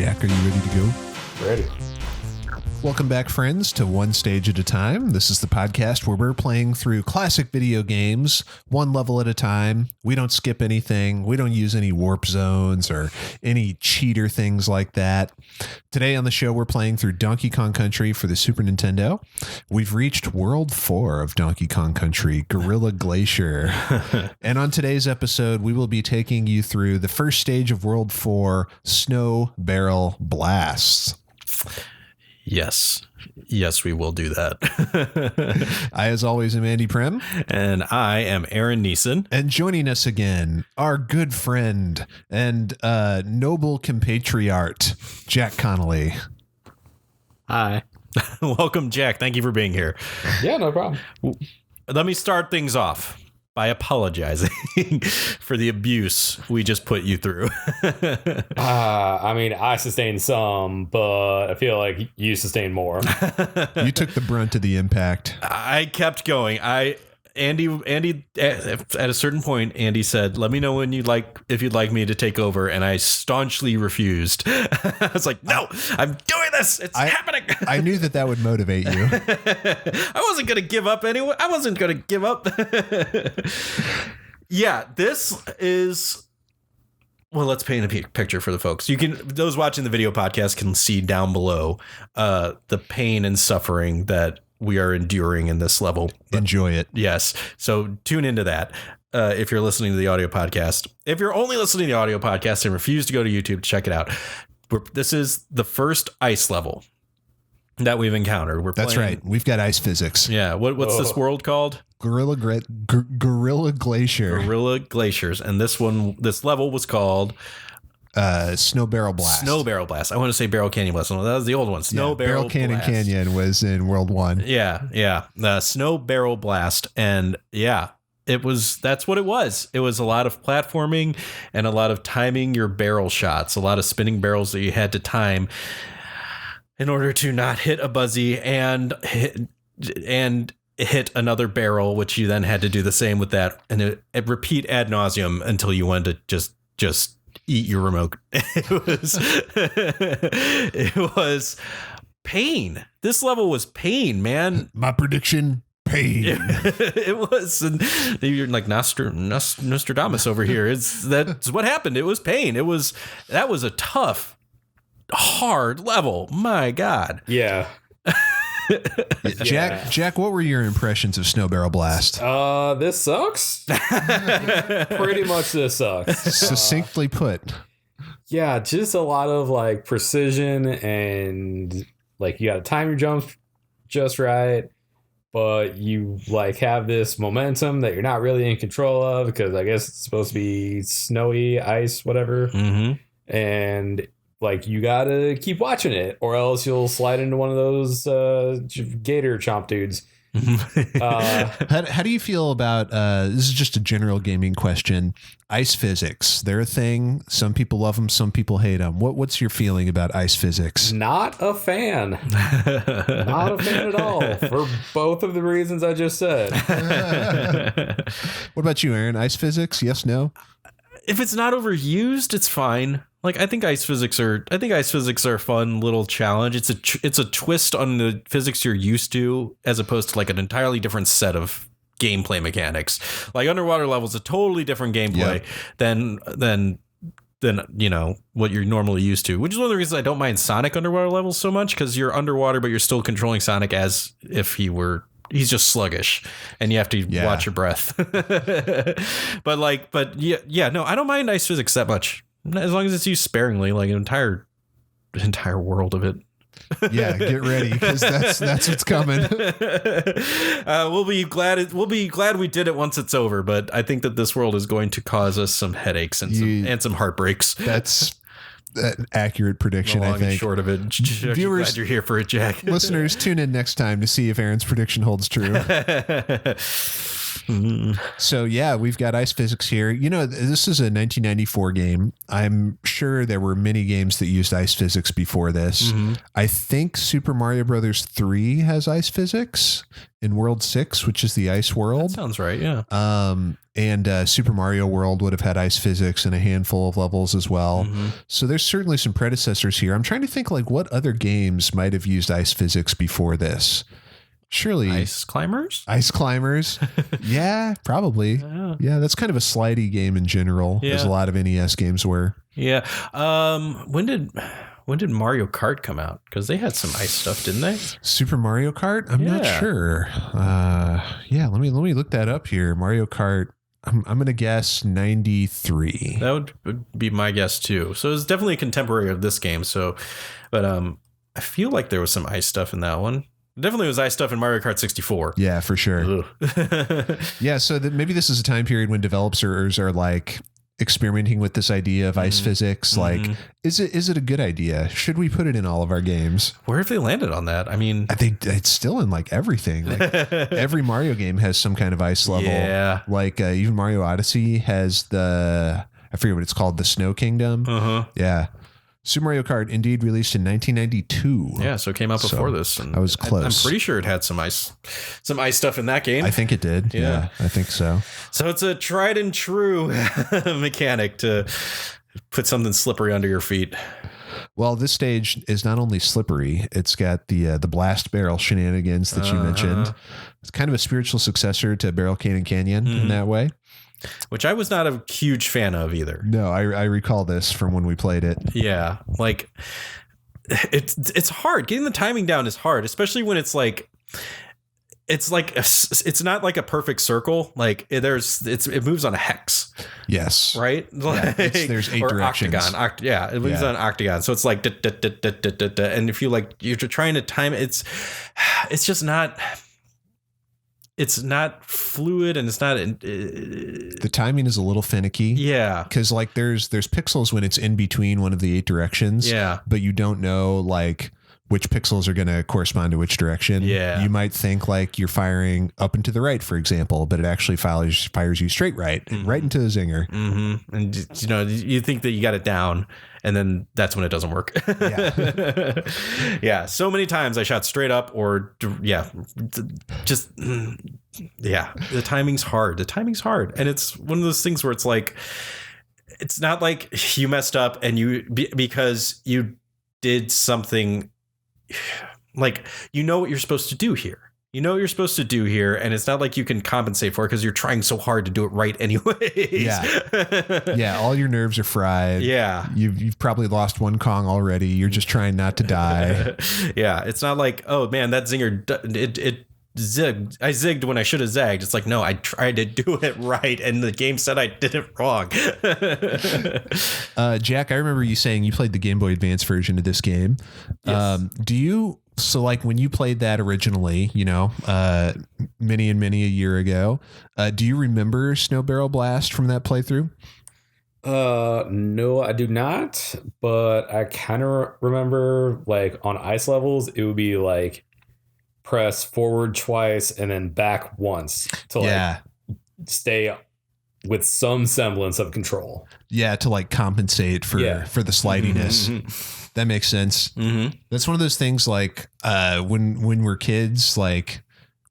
Jack, are you ready to go? Ready. Welcome back, friends, to One Stage at a Time. This is the podcast where we're playing through classic video games, one level at a time. We don't skip anything. We don't use any warp zones or any cheater things like that. Today on the show, we're playing through Donkey Kong Country for the Super Nintendo. We've reached World 4 of Donkey Kong Country, Gorilla Glacier. And on today's episode, we will be taking you through the first stage of World 4, Snowbarrel Blast. Yes, we will do that. I, as always, am Andy Primm. And I am Aaron Nieson. And joining us again, our good friend and noble compatriot, Jack Connolly. Hi. Welcome, Jack. Thank you for being here. Yeah, no problem. Let me start things off by apologizing for the abuse we just put you through. I mean, I sustained some, but I feel like you sustained more. You took the brunt of the impact. I kept going. Andy, at a certain point, Andy said, "Let me know when if you'd like me to take over," and I staunchly refused. I was like, "No, I'm doing this. It's happening." I knew that would motivate you. I wasn't going to give up anyway. I wasn't going to give up. Yeah, this is. Well, let's paint a picture for the folks. Those watching the video podcast can see down below the pain and suffering that we are enduring in this level. Enjoy it. Yes. So tune into that. If you're listening to the audio podcast. If you're only listening to the audio podcast and refuse to go to YouTube to check it out, this is the first ice level that we've encountered. That's right. We've got ice physics. Yeah. What's this world called? Gorilla Glacier. Gorilla Glaciers. And this level was called Snowbarrel Blast. Snowbarrel Blast. I want to say Barrel Canyon Blast. No, that was the old one. Snowbarrel Blast. Canyon was in World 1. Yeah. Snowbarrel Blast. And yeah, that's what it was. It was a lot of platforming and a lot of timing your barrel shots, a lot of spinning barrels that you had to time in order to not hit a buzzy and hit another barrel, which you then had to do the same with that and it repeat ad nauseum until you wanted to just eat your remote. It was pain. This level was pain, man. My prediction, pain. It was, and you're like Nostradamus over here. That's what happened. It was pain. That was a tough, hard level. My God. Yeah. Jack, what were your impressions of Snowbarrel Blast? This sucks. Pretty much this sucks. Succinctly put. Yeah, just a lot of like precision and like you got to time your jumps just right, but you like have this momentum that you're not really in control of because I guess it's supposed to be snowy ice, whatever. Mm-hmm. And like you gotta keep watching it, or else you'll slide into one of those gator chomp dudes. How do you feel about this is just a general gaming question, ice physics? They're a thing. Some people love them, some people hate them. What's your feeling about ice physics? Not a fan. Not a fan at all, for both of the reasons I just said. What about you, Aaron? Ice physics? Yes, no? If it's not overused, it's fine. Like I think ice physics are a fun little challenge. It's a twist on the physics you're used to, as opposed to like an entirely different set of gameplay mechanics. Like underwater levels, a totally different gameplay than what you're normally used to. Which is one of the reasons I don't mind Sonic underwater levels so much, because you're underwater, but you're still controlling Sonic as if he's just sluggish and you have to watch your breath. No, I don't mind ice physics that much. As long as it's used sparingly, like an entire world of it. Yeah, get ready, because that's what's coming. We'll be glad we did it once it's over, but I think that this world is going to cause us some headaches and some heartbreaks. That's an accurate prediction, I think. Short of it. Viewers, glad you're here for it, Jack. Listeners, tune in next time to see if Aaron's prediction holds true. So yeah, we've got ice physics here. You know, this is a 1994 game. I'm sure there were many games that used ice physics before this. I think Super Mario Brothers 3 has ice physics in World 6, which is the ice world. That sounds right. Yeah. And Super Mario World would have had ice physics in a handful of levels as well. So there's certainly some predecessors here. I'm trying to think like what other games might have used ice physics before this. Surely Ice climbers. Yeah, probably. Yeah, that's kind of a slidey game in general, as a lot of NES games were. Yeah. When did Mario Kart come out? Because they had some ice stuff, didn't they? Super Mario Kart? I'm not sure. Yeah, let me look that up here. Mario Kart. I'm gonna guess 93. That would be my guess too. So it's definitely a contemporary of this game. So, but I feel like there was some ice stuff in that one. Definitely was ice stuff in Mario Kart 64. Yeah, for sure. Yeah, so maybe this is a time period when developers are like experimenting with this idea of ice physics. Like, is it a good idea? Should we put it in all of our games? Where have they landed on that? I mean, I think it's still in like everything. Like every Mario game has some kind of ice level. Yeah. Like even Mario Odyssey has I forget what it's called, the Snow Kingdom. Yeah. Super Mario Kart indeed released in 1992. Yeah, so it came out before this. And I was close. I'm pretty sure it had some ice stuff in that game. I think it did. Yeah, I think so. So it's a tried and true mechanic to put something slippery under your feet. Well, this stage is not only slippery, it's got the blast barrel shenanigans that you mentioned. It's kind of a spiritual successor to Barrel Cannon Canyon in that way. Which I was not a huge fan of either. No, I recall this from when we played it. Yeah, like it's hard. Getting the timing down is hard, especially when it's not like a perfect circle. Like it moves on a hex. Yes. Right. Like, there's 8 directions. Octagon. It moves on octagon. So it's like and if you're trying to time it, it's just not. It's not fluid and it's not. The timing is a little finicky. Yeah. Because like there's pixels when it's in between one of the 8 directions. Yeah. But you don't know like which pixels are going to correspond to which direction. Yeah. You might think like you're firing up and to the right, for example, but it actually fires you straight right into the zinger. And you think that you got it down. And then that's when it doesn't work. Yeah. Yeah. So many times I shot straight up or just the timing's hard. And it's one of those things where it's like, it's not like you messed up and because you did something like, what you're supposed to do here. And it's not like you can compensate for it because you're trying so hard to do it right anyways. Yeah. All your nerves are fried. Yeah. You've probably lost one Kong already. You're just trying not to die. Yeah. It's not like, oh man, that zinger, it zigged. I zigged when I should have zagged. It's like, no, I tried to do it right. And the game said I did it wrong. Jack, I remember you saying you played the Game Boy Advance version of this game. Yes. So like when you played that originally, many a year ago, do you remember Snowbarrel Blast from that playthrough? No, I do not, but I kind of remember like on ice levels, it would be like press forward twice and then back once to stay with some semblance of control. Yeah, to like compensate for the slidiness. Mm-hmm. That makes sense. Mm-hmm. That's one of those things like when we're kids, like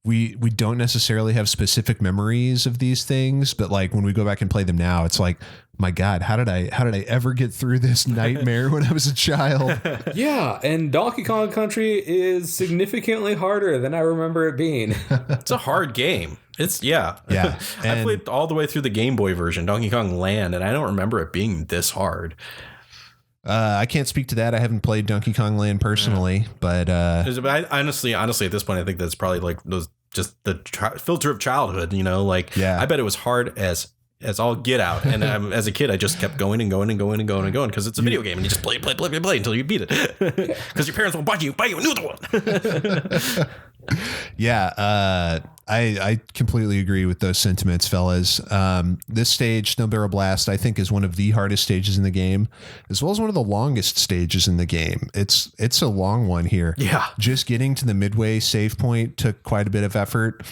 we don't necessarily have specific memories of these things, but like when we go back and play them now, it's like, my God, how did I ever get through this nightmare when I was a child? Yeah, and Donkey Kong Country is significantly harder than I remember it being. It's a hard game. Yeah. I played all the way through the Game Boy version, Donkey Kong Land, and I don't remember it being this hard. I can't speak to that. I haven't played Donkey Kong Land personally, but honestly, at this point, I think that's probably like just the filter of childhood. I bet it was hard as all get out. And as a kid, I just kept going and going and going and going and going because it's a video game and you just play until you beat it. Because your parents will buy you a new one. Yeah, I completely agree with those sentiments, fellas. This stage, Snowbarrel Blast, I think is one of the hardest stages in the game, as well as one of the longest stages in the game. It's a long one here. Yeah. Just getting to the midway save point took quite a bit of effort.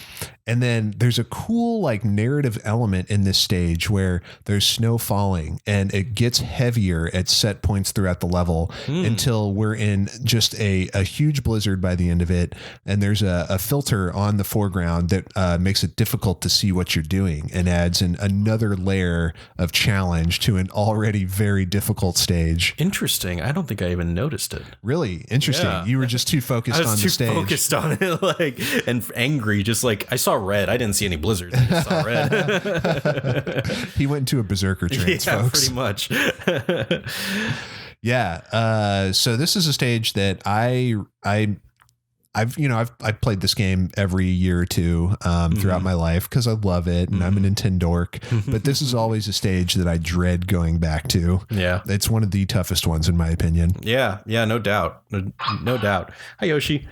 And then there's a cool like narrative element in this stage where there's snow falling and it gets heavier at set points throughout the level until we're in just a huge blizzard by the end of it. And there's a filter on the foreground that makes it difficult to see what you're doing and adds another layer of challenge to an already very difficult stage. Interesting. I don't think I even noticed it. Really interesting. Yeah. You were just too focused on the stage. Focused on it, like, and angry. Just like I saw red. I didn't see any blizzards. I just saw red. He went into a berserker trance, folks. Pretty much. Yeah. So this is a stage that I've played this game every year or two throughout my life because I love it and I'm a Nintendo dork. But this is always a stage that I dread going back to. Yeah. It's one of the toughest ones in my opinion. Yeah, no doubt. No doubt. Hi, Yoshi.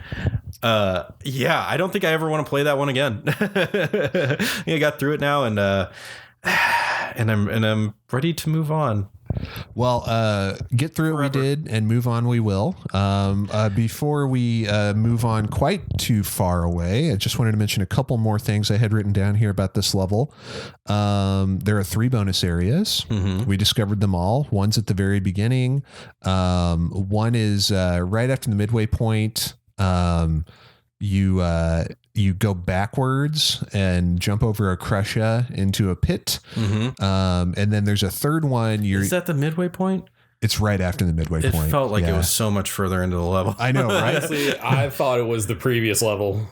Yeah, I don't think I ever want to play that one again. I got through it now and I'm ready to move on. Well, get through what we did and move on we will. Before we move on quite too far away, I just wanted to mention a couple more things I had written down here about this level. There are 3 bonus areas. We discovered them all. One's at the very beginning. One is right after the midway point. You go backwards and jump over a Crusha into a pit. And then there's a third one. Is that the midway point? It's right after the midway point. It felt like it was so much further into the level. I know, right? Honestly, I thought it was the previous level.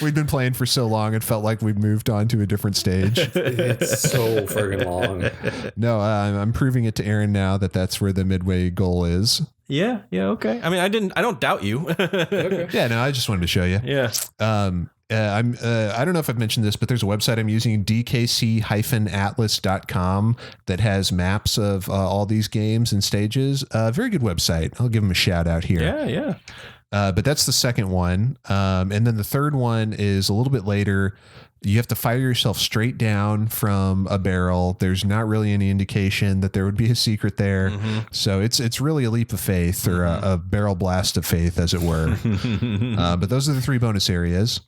We'd been playing for so long, it felt like we'd moved on to a different stage. It's so friggin' long. No, I'm proving it to Aaron now that's where the midway goal is. Yeah, okay. I mean, I don't doubt you. Okay. Yeah, no, I just wanted to show you. Yeah. I don't know if I've mentioned this, but there's a website I'm using, dkc-atlas.com, that has maps of all these games and stages. Very good website. I'll give them a shout out here. Yeah. But that's the second one. And then the third one is a little bit later. You have to fire yourself straight down from a barrel. There's not really any indication that there would be a secret there. So it's really a leap of faith or a barrel blast of faith, as it were. But those are the 3 bonus areas.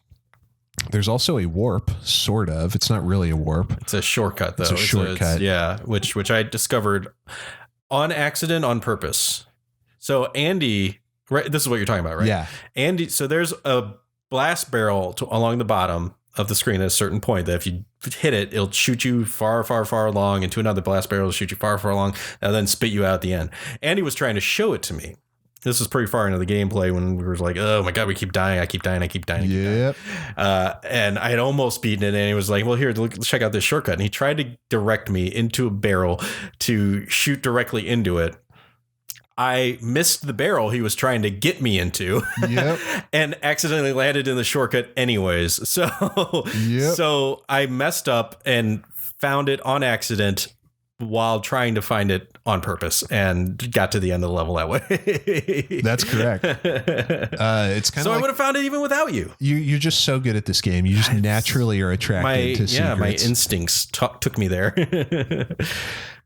There's also a warp, sort of. It's not really a warp. It's a shortcut, though. It's a shortcut. Which I discovered on accident, on purpose. So Andy, right? This is what you're talking about, right? Yeah. Andy, so there's a blast barrel along the bottom of the screen at a certain point that if you hit it, it'll shoot you far, far, far along into another blast barrel, shoot you far, far along, and then spit you out at the end. Andy was trying to show it to me. This was pretty far into the gameplay when we were like, oh my God, we keep dying. I keep dying. Yep. And I had almost beaten it. And he was like, well, here, check out this shortcut. And he tried to direct me into a barrel to shoot directly into it. I missed the barrel he was trying to get me into. Yep. And accidentally landed in the shortcut anyways. So I messed up and found it on accident while trying to find it on purpose and got to the end of the level that way. That's correct. It's kind of I would have found it even without you. You're just so good at this game. You just naturally are attracted to secrets. My instincts took me there.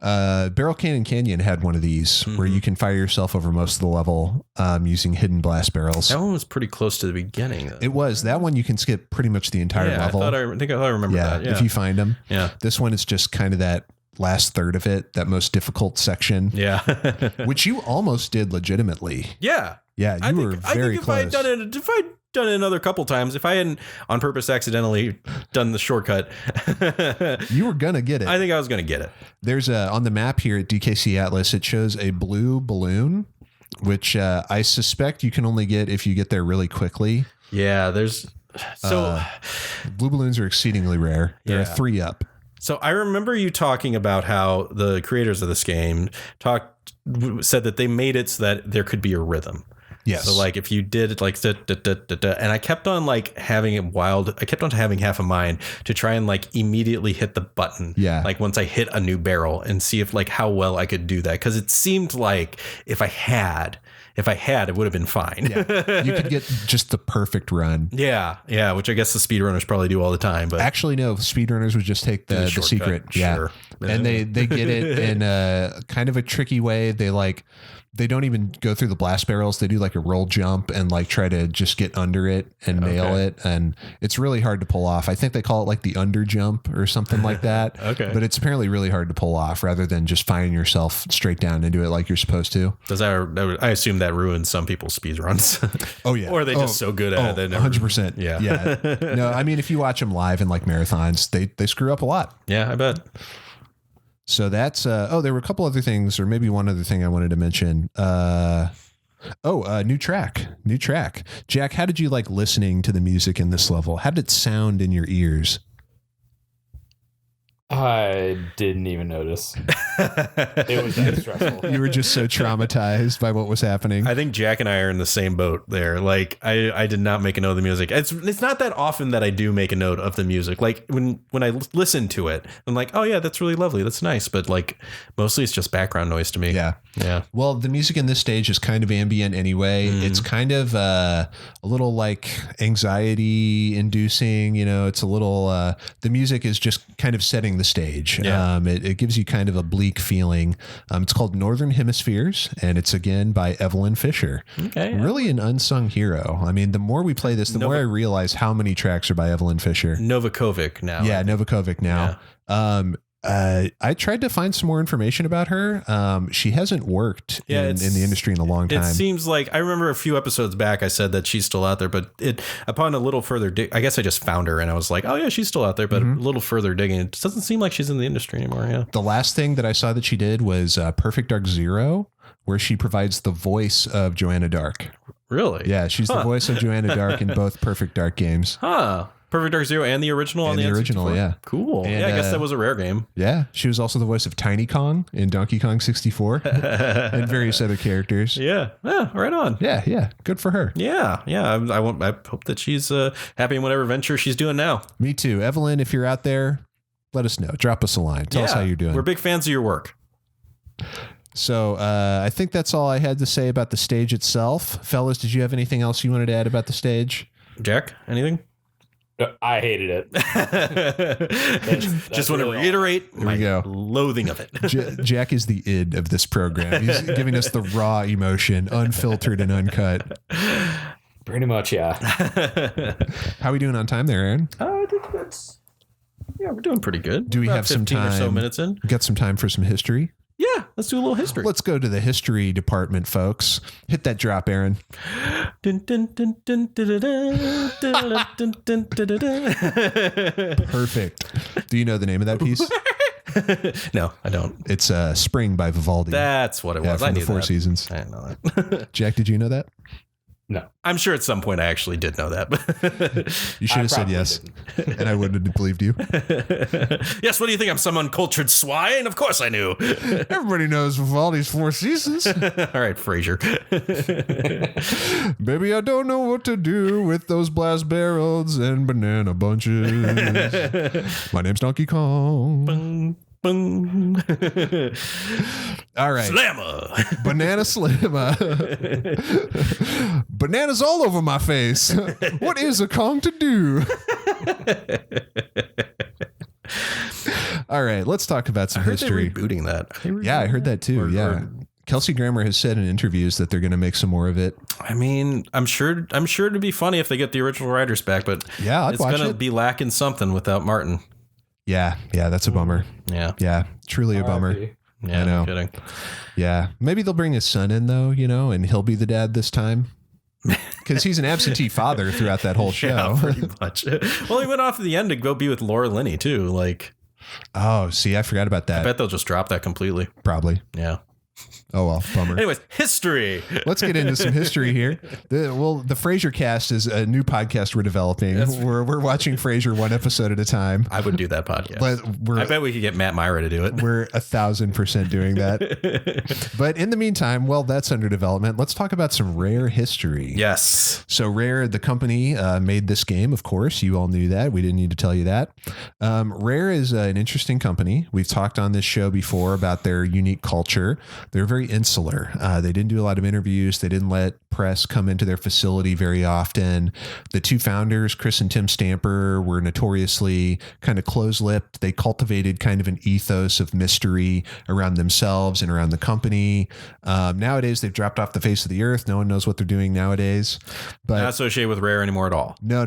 Barrel Canyon had one of these where you can fire yourself over most of the level using hidden blast barrels. That one was pretty close to the beginning, though. It was. That one you can skip pretty much the entire level. I think I remember that. Yeah. If you find them. Yeah. This one is just kind of that last third of it, that most difficult section. Yeah. Which you almost did legitimately. Yeah. Yeah, you were very close. If I'd done it another couple times, if I hadn't on purpose accidentally done the shortcut, you were gonna get it. I think I was gonna get it. There's on the map here at DKC Atlas, it shows a blue balloon, which I suspect you can only get if you get there really quickly. Yeah, there's blue balloons are exceedingly rare. There are 3 up. So I remember you talking about how the creators of this game said that they made it so that there could be a rhythm. Yes. So like if you did it like and I kept on like having it wild. I kept on having half a mind to try and like immediately hit the button. Yeah. Like once I hit a new barrel and see if like how well I could do that. Cause it seemed like if I had, it would have been fine. Yeah. You could get just the perfect run. Yeah. Yeah. Which I guess the speedrunners probably do all the time. But actually, no, speedrunners would just take the secret. Sure. Yeah. And they get it in a kind of a tricky way. They like they don't even go through the blast barrels. They do like a roll jump and like try to just get under it and nail it. And it's really hard to pull off. I think they call it like the under jump or something like that. Okay. But it's apparently really hard to pull off rather than just finding yourself straight down and do it like you're supposed to. Does that, I assume that ruins some people's speed runs. Oh yeah. Or are they just so good at it? 100%. Yeah. Yeah. No, I mean, if you watch them live in like marathons, they screw up a lot. Yeah, I bet. So that's there were a couple other things, or maybe one other thing I wanted to mention. New track. Jack, how did you like listening to the music in this level? How did it sound in your ears? I didn't even notice. It was that stressful. You were just so traumatized by what was happening. I think Jack and I are in the same boat there. Like I did not make a note of the music. It's not that often that I do make a note of the music. Like when I listen to it, I'm like, oh yeah, that's really lovely. That's nice. But like mostly it's just background noise to me. Yeah. Yeah. Well, the music in this stage is kind of ambient anyway. It's kind of a little like anxiety inducing, it's a little, the music is just kind of setting the stage. Yeah. It gives you kind of a bleak feeling. It's called Northern Hemispheres, and it's again by Evelyn Fisher. Okay. Really an unsung hero. I mean, the more we play this, the more I realize how many tracks are by Evelyn Fisher. Novakovic now. Yeah, Novakovic now. I tried to find some more information about her. She hasn't worked in the industry in a long time. It seems like I remember a few episodes back I said that she's still out there, but upon a little further I guess I just found her and I was like, oh yeah, she's still out there, but a little further digging, it doesn't seem like she's in the industry anymore. Yeah. The last thing that I saw that she did was Perfect Dark Zero, where she provides the voice of Joanna Dark. Really? Yeah, she's the voice of Joanna Dark in both Perfect Dark games. Huh. Perfect Dark Zero and the original on the original, N64? yeah. Cool. And, I guess that was a rare game. Yeah, she was also the voice of Tiny Kong in Donkey Kong 64 and various other characters. Yeah. Yeah, right on. Yeah, good for her. Yeah. I hope that she's happy in whatever venture she's doing now. Me too. Evelyn, if you're out there, let us know. Drop us a line. Tell us how you're doing. We're big fans of your work. So I think that's all I had to say about the stage itself. Fellas, did you have anything else you wanted to add about the stage? Jack, anything? I hated it. Just want to reiterate my loathing of it. Jack is the id of this program. He's giving us the raw emotion, unfiltered and uncut. Pretty much, yeah. How are we doing on time there, Aaron? I think that's... Yeah, we're doing pretty good. Do we About have some 15 time? or so minutes in? We got some time for some history? Yeah, let's do a little history. Let's go to the history department, folks. Hit that drop, Aaron. Perfect. Do you know the name of that piece? No, I don't. It's Spring by Vivaldi. That's what it was. From I the knew Four that. Seasons. I didn't know that. Jack, did you know that? No. I'm sure at some point I actually did know that. You should have said yes, and I wouldn't have believed you. Yes, what do you think? I'm some uncultured swine? Of course I knew. Everybody knows Vivaldi's Four Seasons. All right, Frasier. Baby, I don't know what to do with those blast barrels and banana bunches. My name's Donkey Kong. Bung, bung. All right. Slammer. Banana Slammer. Bananas all over my face. What is a Kong to do? All right, let's talk about some history. They're rebooting that. Yeah, I heard that too. Yeah. Kelsey Grammer has said in interviews that they're going to make some more of it. I mean, I'm sure it'd be funny if they get the original writers back, but yeah, it's going to be lacking something without Martin. Yeah, that's a bummer. Yeah, truly a bummer. Yeah, I know. No kidding. Yeah, maybe they'll bring his son in though, and he'll be the dad this time. Because he's an absentee father throughout that whole show. Yeah, pretty much. Well, he went off at the end to go be with Laura Linney too. Like, oh, see, I forgot about that. I bet they'll just drop that completely. Probably. Yeah. Oh, well, bummer. Anyways, history. Let's get into some history here. The Frasier Cast is a new podcast we're developing. We're watching Frasier one episode at a time. I would do that podcast. But I bet we could get Matt Myra to do it. We're 1,000% doing that. But in the meantime, while that's under development, let's talk about some Rare history. Yes. So Rare, the company, made this game, of course. You all knew that. We didn't need to tell you that. Rare is an interesting company. We've talked on this show before about their unique culture. They're very insular. They didn't do a lot of interviews. They didn't let press come into their facility very often. The two founders, Chris and Tim Stamper, were notoriously kind of close-lipped. They cultivated kind of an ethos of mystery around themselves and around the company. Nowadays, they've dropped off the face of the earth. No one knows what they're doing nowadays. But Not associated with Rare anymore at all. No.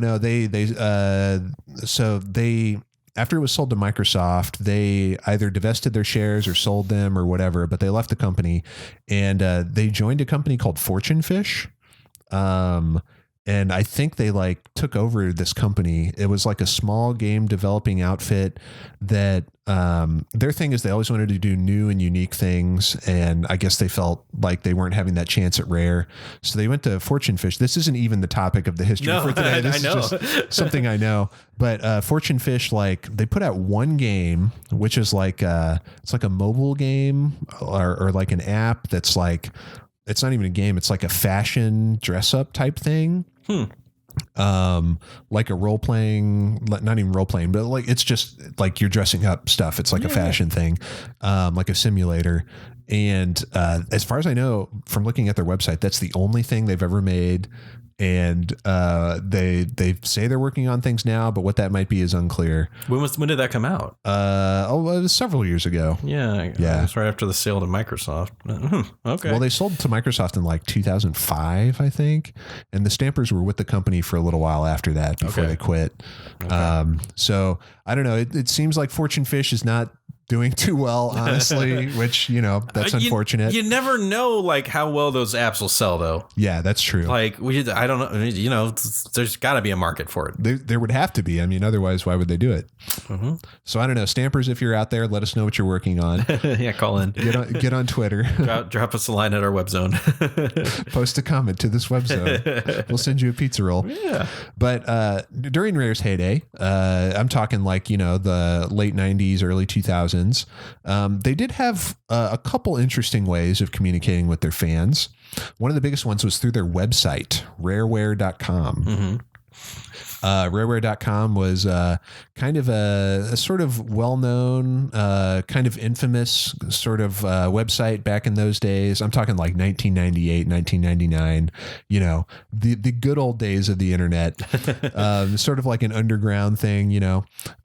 After it was sold to Microsoft, they either divested their shares or sold them or whatever, but they left the company and they joined a company called Fortune Fish. And I think they like took over this company. It was like a small game developing outfit that their thing is they always wanted to do new and unique things. And I guess they felt like they weren't having that chance at Rare. So they went to Fortune Fish. This isn't even the topic of the history for today. This I know. is just something I know. But Fortune Fish, like they put out one game, which is like it's like a mobile game or like an app that's like, it's not even a game. It's like a fashion dress up type thing. Like a role playing, not even role playing, but like, it's just like you're dressing up stuff. It's like a fashion thing, like a simulator. And as far as I know, from looking at their website, that's the only thing they've ever made. And they say they're working on things now, but what that might be is unclear. When did that come out? It was several years ago. Yeah. It was right after the sale to Microsoft. Okay. Well, they sold to Microsoft in like 2005, I think. And the Stampers were with the company for a little while after that before they quit. Okay. So I don't know. It seems like Fortune Fish is not doing too well, honestly, which, that's unfortunate. You never know like how well those apps will sell though. Yeah, that's true. Like I don't know, there's gotta be a market for it. There would have to be. I mean, otherwise, why would they do it? Mm-hmm. So I don't know. Stampers, if you're out there, let us know what you're working on. Yeah, call in. Get on Twitter. Drop us a line at our web zone. Post a comment to this web zone. We'll send you a pizza roll. Yeah. But during Rare's heyday, I'm talking like, the late 90s, early 2000s, they did have a couple interesting ways of communicating with their fans. One of the biggest ones was through their website, rareware.com. Mm-hmm. Rareware.com was kind of a sort of well-known, kind of infamous sort of website back in those days. I'm talking like 1998, 1999, the good old days of the internet, sort of like an underground thing,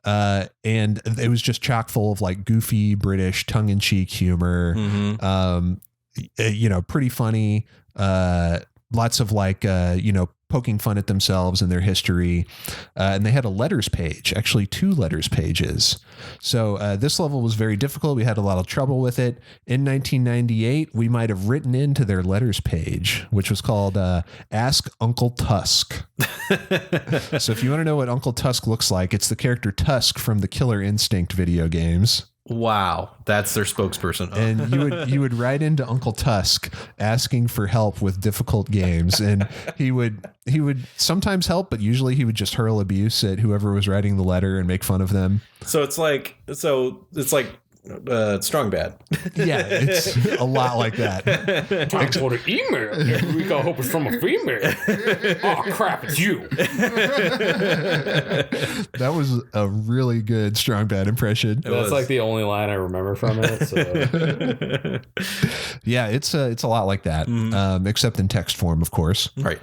and it was just chock full of like goofy British tongue-in-cheek humor, pretty funny, lots of like, poking fun at themselves and their history. And they had a letters page, actually 2 letters pages. So this level was very difficult. We had a lot of trouble with it. In 1998, we might have written into their letters page, which was called Ask Uncle Tusk. So if you want to know what Uncle Tusk looks like, it's the character Tusk from the Killer Instinct video games. Wow, that's their spokesperson. And you would write into Uncle Tusk asking for help with difficult games, and he would sometimes help, but usually he would just hurl abuse at whoever was writing the letter and make fun of them. So it's like Strong Bad. Yeah, it's a lot like that. Time for the email. Every week I hope it's from a female. Oh crap, it's you. That was a really good Strong Bad impression. That's like the only line I remember from it. So. Yeah, it's a lot like that, except in text form, of course. Right.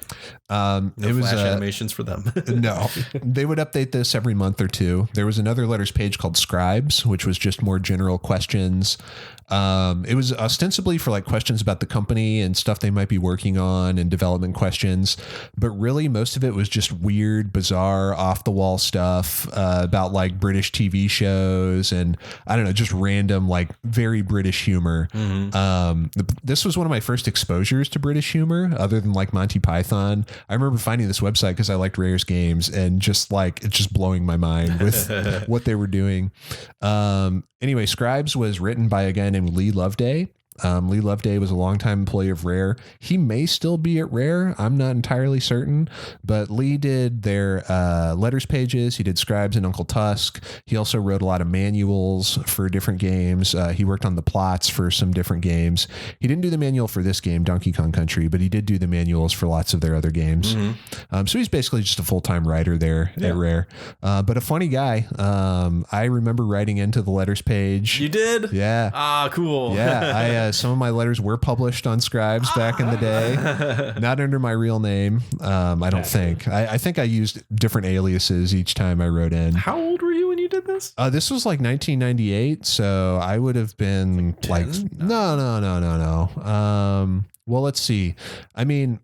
No it was Flash animations for them. No, they would update this every month or two. There was another letters page called Scribes, which was just more general questions. It was ostensibly for like questions about the company and stuff they might be working on and development questions, but really most of it was just weird, bizarre, off the wall stuff about like British TV shows and I don't know, just random like very British humor. Mm-hmm. This was one of my first exposures to British humor, other than like Monty Python. I remember finding this website because I liked Rare's games and just like it's just blowing my mind with what they were doing. Anyway, Scribes was written by a guy named Leigh Loveday. Leigh Loveday was a longtime employee of Rare. He may still be at Rare. I'm not entirely certain, but Leigh did their letters pages. He did Scribes and Uncle Tusk. He also wrote a lot of manuals for different games. He worked on the plots for some different games. He didn't do the manual for this game, Donkey Kong Country, but he did do the manuals for lots of their other games. Mm-hmm. So he's basically just a full-time writer there at Rare, but a funny guy. I remember writing into the letters page. You did? Yeah. Ah, cool. Yeah. some of my letters were published on Scribes back in the day, not under my real name. I don't think. I think I used different aliases each time I wrote in. How old were you when you did this? This was like 1998, so I would have been like no. Well, let's see. I mean,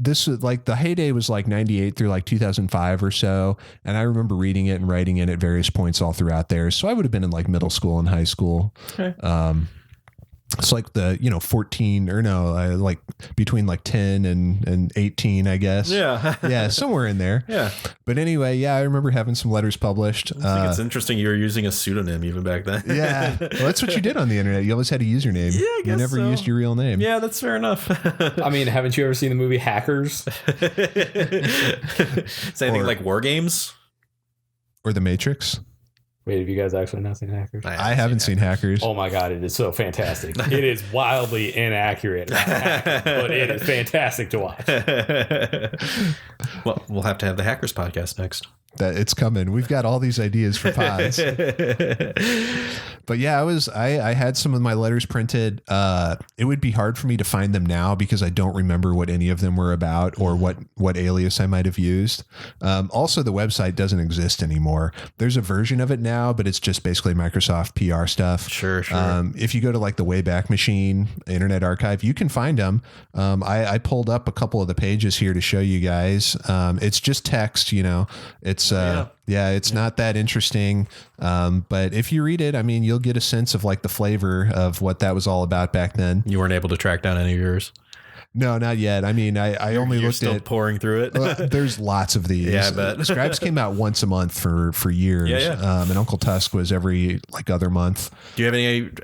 this was like the heyday was like 98 through like 2005 or so. And I remember reading it and writing it at various points all throughout there. So I would have been in like middle school and high school. Okay. It's like the, 14 or no, like between like 10 and 18, I guess. Yeah. Yeah. Somewhere in there. Yeah. But anyway, yeah, I remember having some letters published. I think it's interesting you were using a pseudonym even back then. Yeah. Well, that's what you did on the internet. You always had a username. Yeah, I guess you never so. used your real name. Yeah, that's fair enough. I mean, haven't you ever seen the movie Hackers? Is anything like War Games? Or The Matrix. Wait, have you guys actually not seen Hackers? I haven't seen Hackers. Oh my God, it is so fantastic. It is wildly inaccurate, not accurate, but it is fantastic to watch. Well, we'll have to have the Hackers podcast next. That it's coming. We've got all these ideas for pods. But yeah, I had some of my letters printed. It would be hard for me to find them now because I don't remember what any of them were about or what alias I might have used. Also, the website doesn't exist anymore. There's a version of it now, but it's just basically Microsoft PR stuff. Sure. If you go to like the Wayback Machine Internet Archive, you can find them. I pulled up a couple of the pages here to show you guys. It's just text, It's it's not that interesting. But if you read it, I mean, you'll get a sense of like the flavor of what that was all about back then. You weren't able to track down any of yours? No, not yet. I mean, I only You're looked still at pouring through it. There's lots of these. Yeah, I bet. Scribes came out once a month for years. Yeah. And Uncle Tusk was every like other month. Do you have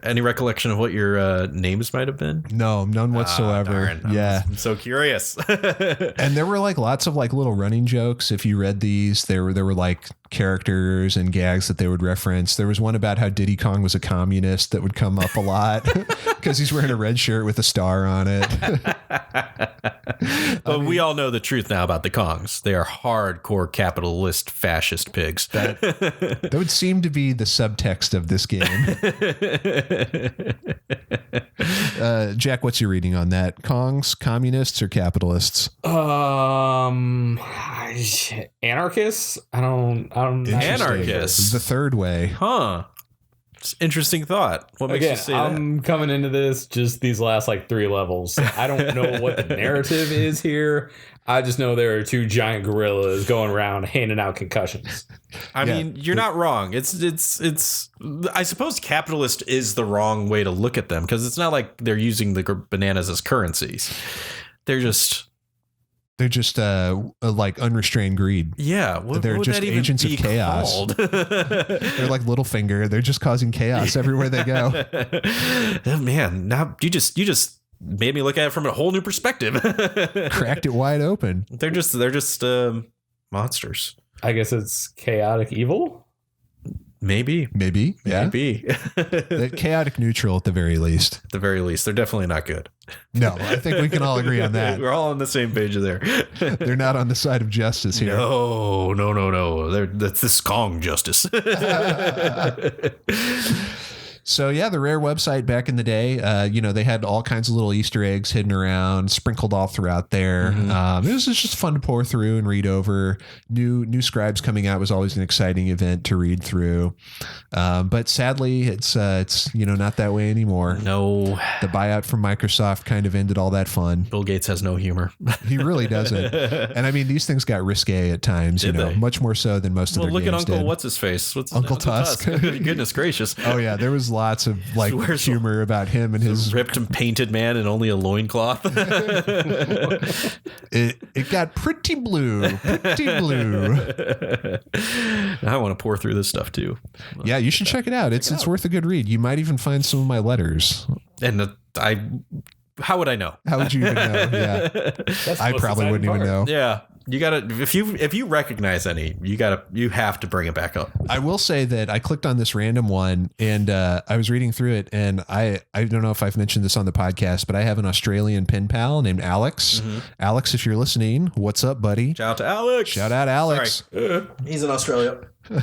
any recollection of what your names might have been? No, none whatsoever. Darn. Yeah. I'm so curious. And there were like lots of like little running jokes. If you read these, there were like characters and gags that they would reference. There was one about how Diddy Kong was a communist that would come up a lot because he's wearing a red shirt with a star on it. But we all know the truth now about the Kongs. They are hardcore capitalist fascist pigs. That would seem to be the subtext of this game. Jack, what's your reading on that? Kongs, communists, or capitalists? Anarchists? I don't Anarchists. The third way. Huh. Interesting thought. What makes you say I'm coming into this just these last like 3 levels. I don't know what the narrative is here. I just know there are 2 giant gorillas going around handing out concussions. I mean, you're not wrong. It's I suppose capitalist is the wrong way to look at them because it's not like they're using the bananas as currencies. They're just like unrestrained greed. Yeah. They're just agents of chaos. They're like Littlefinger. They're just causing chaos everywhere they go. Oh, man, now you just made me look at it from a whole new perspective. Cracked it wide open. They're just monsters. I guess it's chaotic evil. Maybe. Yeah. Maybe. They're chaotic neutral at the very least. At the very least, they're definitely not good. No, I think we can all agree on that. We're all on the same page there. They're not on the side of justice here. No. That's this Kong justice. So yeah, the Rare website back in the day, they had all kinds of little Easter eggs hidden around, sprinkled all throughout there. It was just fun to pour through and read over. New Scribes coming out was always an exciting event to read through. But sadly, it's not that way anymore. No, the buyout from Microsoft kind of ended all that fun. Bill Gates has no humor. He really doesn't. And I mean, these things got risque at times. Did they? Much more so than most of their look games at Uncle did. What's his face? What's Uncle Tusk? Goodness gracious! Oh yeah, there was lots of like humor about him and his ripped and painted man in only a loincloth. It got pretty blue. I want to pour through this stuff too. Yeah, you should check it out. It's worth a good read. You might even find some of my letters. And how would I know? How would you even know? Yeah, I probably wouldn't even know. Yeah. You gotta if you recognize any, you have to bring it back up. I will say that I clicked on this random one and I was reading through it, and I don't know if I've mentioned this on the podcast, but I have an Australian pen pal named Alex. Alex, if you're listening, what's up, buddy? Shout out to Alex. Shout out Alex. He's in Australia.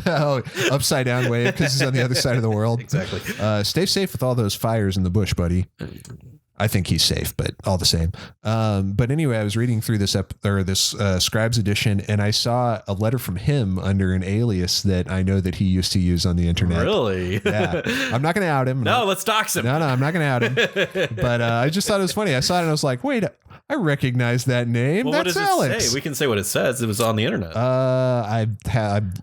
Oh, upside down wave because he's on the other side of the world. Exactly. Stay safe with all those fires in the bush, buddy. I think he's safe, but all the same. But anyway, I was reading through this Scribes edition, and I saw a letter from him under an alias that I know that he used to use on the internet. Really? Yeah. I'm not going to out him. No, let's dox him. No, I'm not going to out him. But I just thought it was funny. I saw it and I was like, wait, I recognize that name. Well, That's what does Alex. it say? We can say what it says. It was on the internet.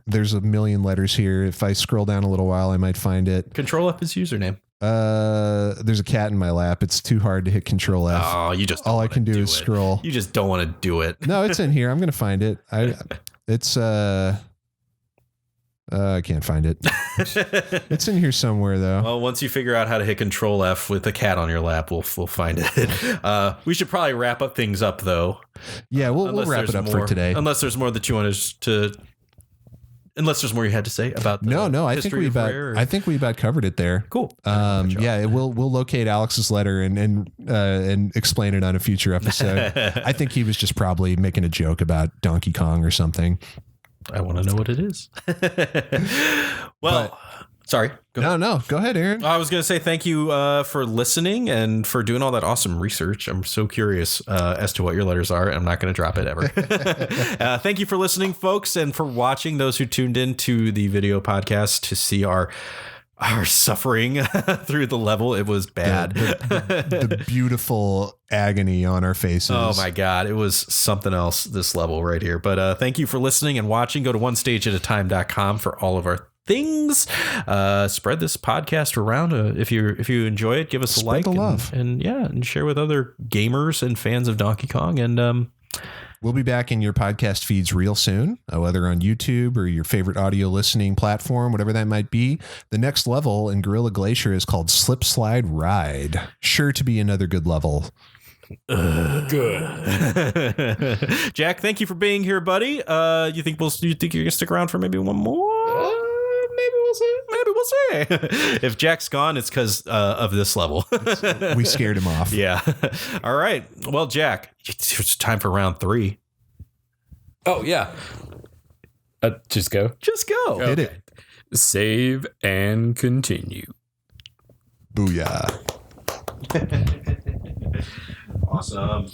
There's a million letters here. If I scroll down a little while, I might find it. Control F his username. There's a cat in my lap. It's too hard to hit Control F. Oh, you just all I can do is it. scroll. You just don't want to do it. No, it's in here. I'm gonna find it. I can't find it. It's in here somewhere though. Well, once you figure out how to hit Control F with a cat on your lap, we'll find it. We should probably wrap up things up though. Yeah, we'll wrap it up for today. Unless there's more that you want us to. Unless there's more you had to say about the no. I think we about covered it there. Cool. Yeah, we'll locate Alex's letter and explain it on a future episode. I think he was just probably making a joke about Donkey Kong or something. I want to know what it is. Well, sorry. Go ahead, Aaron. I was going to say thank you for listening and for doing all that awesome research. I'm so curious as to what your letters are. I'm not going to drop it ever. Thank you for listening, folks, and for watching, those who tuned in to the video podcast to see our suffering through the level. It was bad. The beautiful agony on our faces. Oh my God. It was something else, this level right here. But thank you for listening and watching. Go to onestageatatime.com for all of our things. Spread this podcast around. If you enjoy it, give us a like. The love. And share with other gamers and fans of Donkey Kong. And we'll be back in your podcast feeds real soon, whether on YouTube or your favorite audio listening platform, whatever that might be. The next level in Gorilla Glacier is called Slip Slide Ride. Sure to be another good level. Good. Jack, thank you for being here, buddy. You think you're gonna stick around for maybe one more? Maybe we'll see. If Jack's gone, it's because of this level. We scared him off. Yeah. All right. Well, Jack, it's time for round 3. Oh yeah. Just go. Hit it. Save and continue. Booyah. Awesome.